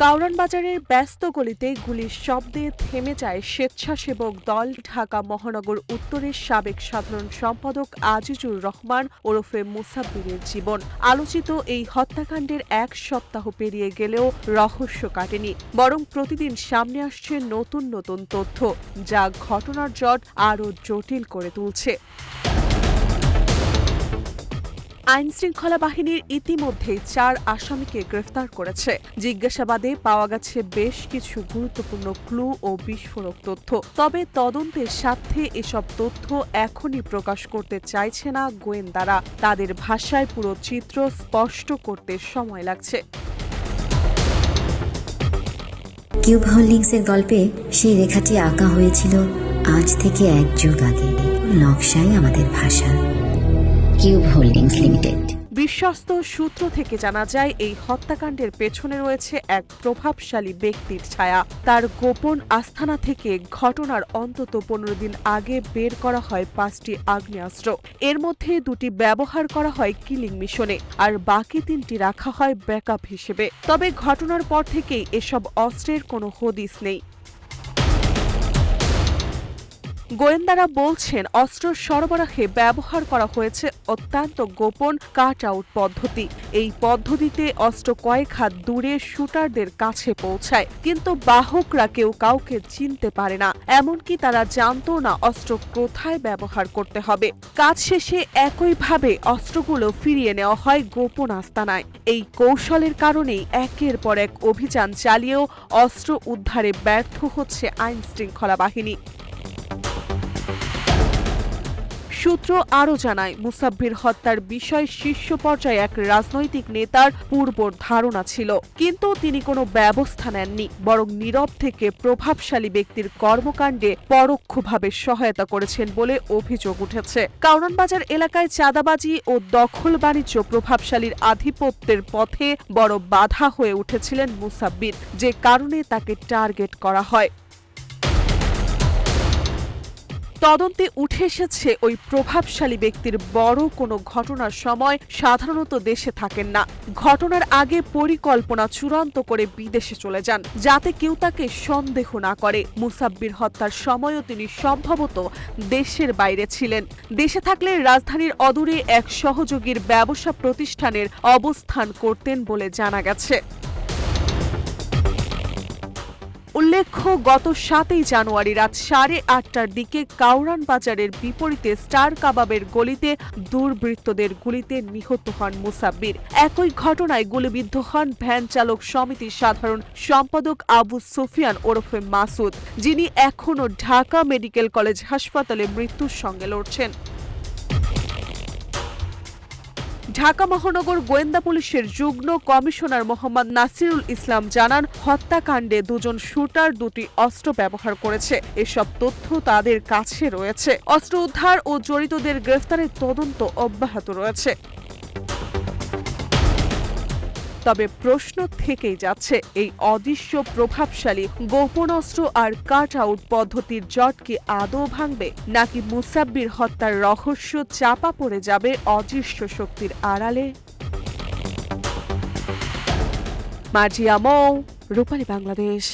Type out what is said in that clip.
কাউরান বাজারের ব্যস্ত গলিতে গুলির শব্দে থেমে যায় স্বেচ্ছাসেবক দল ঢাকা মহানগর উত্তরের সাবেক সাধারণ সম্পাদক আজিজুর রহমান ওরফে মুসাব্বিরের জীবন। আলোচিত এই হত্যাকাণ্ডের এক সপ্তাহ পেরিয়ে গেলেও রহস্য কাটেনি, বরং প্রতিদিন সামনে আসছে নতুন নতুন তথ্য, যা ঘটনার জট আরও জটিল করে তুলছে। আইনশৃঙ্খলা বাহিনীর ইতিমধ্যেই ৪ আসামিকে গ্রেফতার করেছে। জিজ্ঞাসাবাদে পাওয়া গেছে বেশ কিছু গুরুত্বপূর্ণ ক্লু ও বিস্ফোরক তথ্য। তবে তদন্তের স্বার্থে এসব তথ্য এখনই প্রকাশ করতে চাইছে না গোয়েন্দারা। তাদের ভাষায় পুরো চিত্র স্পষ্ট করতে সময় লাগছে। কিউব হোল্ডিংসের গল্পে সেই রেখাটি আঁকা হয়েছিল আজ থেকে ১ যুগ আগে। নকশাই আমাদের ভাষা। Cube holdings limited. বিশ্বস্ত সূত্র থেকে জানা যায়, এই হত্যাকাণ্ডের পেছনে রয়েছে এক প্রভাবশালী ব্যক্তির ছায়া। তার গোপন আস্তানা থেকে ঘটনার অন্তত ১৫ দিন আগে বের করা হয় ৫টি আগ্নেয়াস্ত্র। এর মধ্যে ২টি ব্যবহার করা হয় কিলিং মিশনে, আর বাকি ৩টি রাখা হয় ব্যাকআপ হিসেবে। তবে ঘটনার পর থেকেই এসব অস্ত্রের কোনো হদিস নেই। গোয়েন্দারা বলছেন, অস্ত্র সরবরাহে ব্যবহার করা হয়েছে অত্যন্ত গোপন কাট আউট পদ্ধতি। এই পদ্ধতিতে অস্ত্র কয়েক হাত দূরে শুটারদের কাছে পৌঁছায়, কিন্তু বাহকরা কেউ কাউকে চিনতে পারে না। এমনকি তারা জানতো না অস্ত্র কোথায় ব্যবহার করতে হবে। কাজ শেষে একইভাবে অস্ত্রগুলো ফিরিয়ে নেওয়া হয় গোপন আস্তানায়। এই কৌশলের কারণেই একের পর এক অভিযান চালিয়েও অস্ত্র উদ্ধারে ব্যর্থ হচ্ছে আইনশৃঙ্খলা বাহিনী। সূত্র আরও জানায়, মুসাব্বির হত্যার বিষয়ে শীর্ষ পর্যায়ে এক রাজনৈতিক নেতার পূর্ব ধারণা ছিল, কিন্তু তিনি কোনো ব্যবস্থা নেননি, বরং নীরব থেকে প্রভাবশালী ব্যক্তির কর্মকাণ্ডে পরোক্ষভাবে সহায়তা করেছেন বলে অভিযোগ উঠেছে। কাউরান বাজার এলাকায় চাঁদাবাজি ও দখল বাণিজ্য প্রভাবশালীর আধিপত্যের পথে বড় বাধা হয়ে উঠেছিলেন মুসাব্বির, যে কারণে তাকে টার্গেট করা হয়। তদন্তে উঠে এসেছে, ওই প্রভাবশালী ব্যক্তির বড় কোনো ঘটনার সময় সাধারণত দেশে থাকেন না। ঘটনার আগে পরিকল্পনা চূড়ান্ত করে বিদেশে চলে যান, যাতে কেউ তাকে সন্দেহ না করে। মুসাব্বির হত্যার সময়ও তিনি সম্ভবত দেশের বাইরে ছিলেন। দেশে থাকলে রাজধানীর অদূরে এক সহযোগীর ব্যবসা প্রতিষ্ঠানের অবস্থান করতেন বলে জানা গেছে। উল্লেখ্য, গত ৭ই জানুয়ারি রাত ৮:৩০টার দিকে কাউরান বাজারের বিপরীতে স্টার কাবাবের গলিতে দুর্বৃত্তদের গুলিতে নিহত হন মুসাব্বির। একই ঘটনায় গুলিবিদ্ধ হন ভ্যান চালক সমিতির সাধারণ সম্পাদক আবু সুফিয়ান ওরফে মাসুদ, যিনি এখনও ঢাকা মেডিকেল কলেজ হাসপাতালে মৃত্যুর সঙ্গে লড়ছেন। ঢাকা মহানগর গোয়েন্দা পুলিশের যুগ্ম কমিশনার মোহাম্মদ নাসিরুল ইসলাম জানান, হত্যাকাণ্ডে ২জন শুটার ২টি অস্ত্র ব্যবহার করেছে। এসব তথ্য তাদের কাছে রয়েছে। অস্ত্র উদ্ধার ও জড়িতদের গ্রেফতারের তদন্ত অব্যাহত রয়েছে। তবে প্রশ্ন থেকেই যাচ্ছে, এই অদৃশ্য প্রভাবশালী গোপন অস্ত্র আর কাট আউট পদ্ধতির জট কি আদৌ ভাঙবে, নাকি মুসাব্বির হত্যার রহস্য চাপা পড়ে যাবে অদৃশ্য শক্তির আড়ালে? মার্জিয়া মৌ, রূপালী বাংলাদেশ।